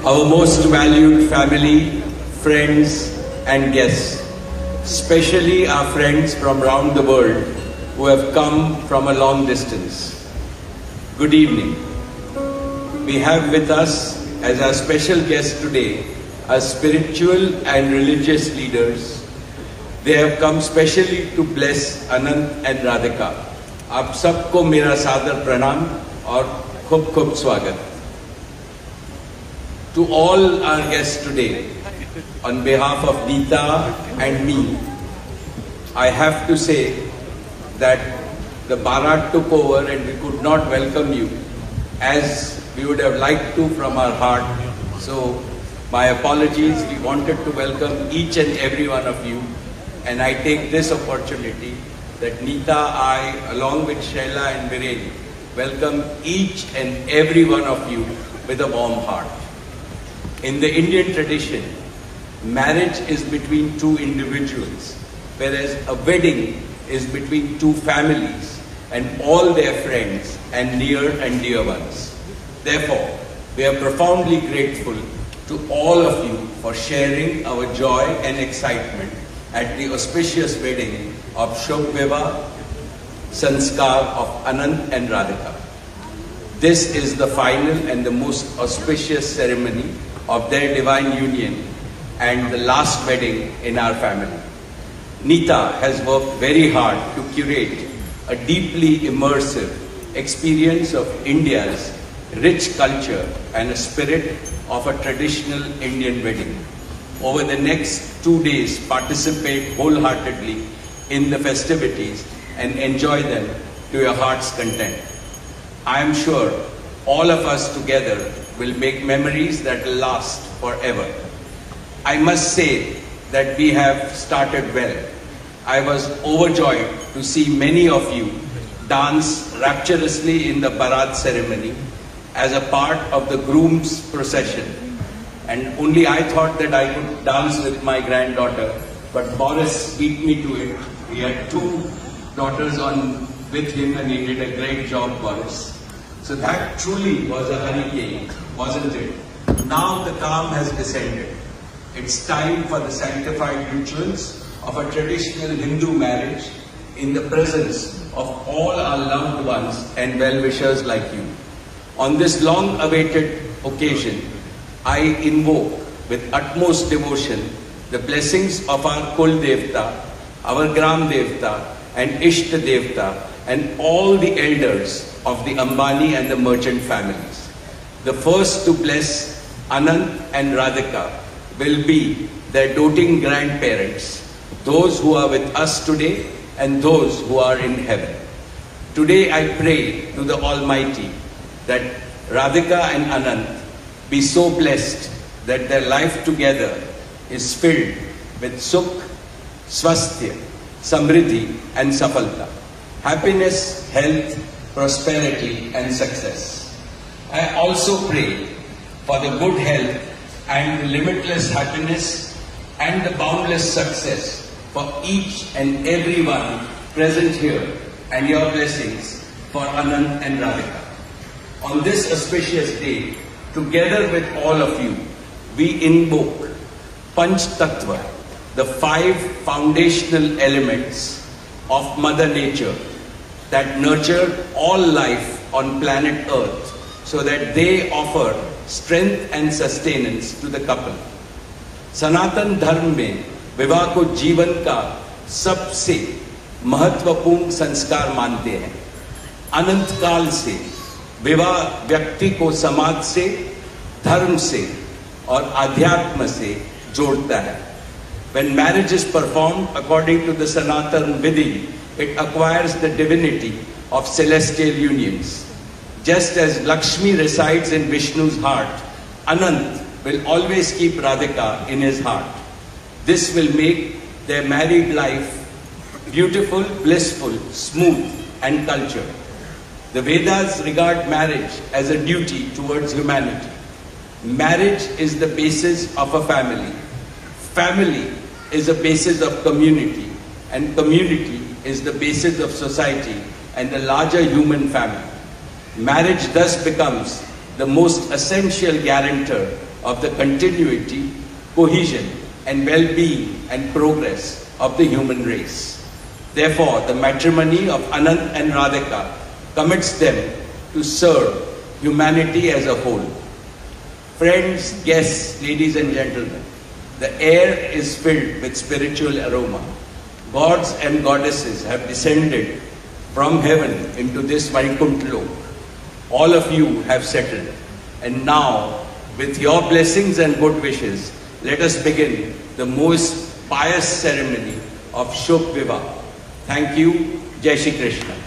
our most valued family, friends and guests, especially our friends from around the world who have come from a long distance. Good evening. We have with us as our special guests today our spiritual and religious leaders. They have come specially to bless Anant and Radhika. आप सबको मेरा सादर प्रणाम और खूब खूब स्वागत. To all our guests today, on behalf of Neeta and me, I have to say that the Bharat took over and we could not welcome you as we would have liked to from our heart. So my apologies. We wanted to welcome each and every one of you, and I take this opportunity that Neeta, I, along with Shaila and Viren, welcome each and every one of you with a warm heart. In the Indian tradition, marriage is between two individuals, whereas a wedding is between two families and all their friends and near and dear ones. Therefore, we are profoundly grateful to all of you for sharing our joy and excitement at the auspicious wedding of Shubh Vivah Sanskar of Anant and Radhika. This is the final and the most auspicious ceremony of their divine union and the last wedding in our family. Neeta has worked very hard to curate a deeply immersive experience of India's rich culture and a spirit of a traditional Indian wedding. Over the next 2 days, participate wholeheartedly in the festivities and enjoy them to your heart's content. I am sure all of us together will make memories that will last forever. I must say that we have started well. I was overjoyed to see many of you dance rapturously in the Bharat ceremony as a part of the groom's procession. And only I thought that I could dance with my granddaughter, but Boris beat me to it. He had 2 daughters on with him and he did a great job, Boris. So that truly was a hurricane, wasn't it? Now the calm has descended. It's time for the sanctified rituals of a traditional Hindu marriage in the presence of all our loved ones and well-wishers like you. On this long-awaited occasion, I invoke with utmost devotion the blessings of our Kul Devta, our Gram Devta and Ishta Devta and all the elders of the Ambani and the merchant families. The first to bless Anant and Radhika will be their doting grandparents, those who are with us today and those who are in heaven. Today I pray to the Almighty that Radhika and Anant be so blessed that their life together is filled with Sukh, Swasthya, Samriddhi and Safalta, happiness, health, prosperity and success. I also pray for the good health and the limitless happiness and the boundless success for each and every one present here and your blessings for Anant and Radhika. On this auspicious day, together with all of you, we invoke Panch Tattva, the 5 foundational elements of Mother Nature that nurture all life on planet Earth so that they offer strength and sustenance to the couple. Sanatan Dharma में विवाह को जीवन का सबसे महत्वपूर्ण संस्कार मानते हैं. अनंत काल से विवाह व्यक्ति को समाज से, धर्म से और आध्यात्म से जोड़ता है. When marriage is performed according to the Sanatan Vidhi, it acquires the divinity of celestial unions. Just as Lakshmi resides in Vishnu's heart, Anant will always keep Radhika in his heart. This will make their married life beautiful, blissful, smooth and cultured. The Vedas regard marriage as a duty towards humanity. Marriage is the basis of a family. Family is the basis of community, and community is the basis of society and the larger human family. Marriage thus becomes the most essential guarantor of the continuity, cohesion, and well-being and progress of the human race. Therefore, the matrimony of Anant and Radhika commits them to serve humanity as a whole. Friends, guests, ladies and gentlemen, the air is filled with spiritual aroma. Gods and goddesses have descended from heaven into this Vaikuntha Lok. All of you have settled. And now, with your blessings and good wishes, let us begin the most pious ceremony of Shubh Vivah. Thank you. Jai Shri Krishna.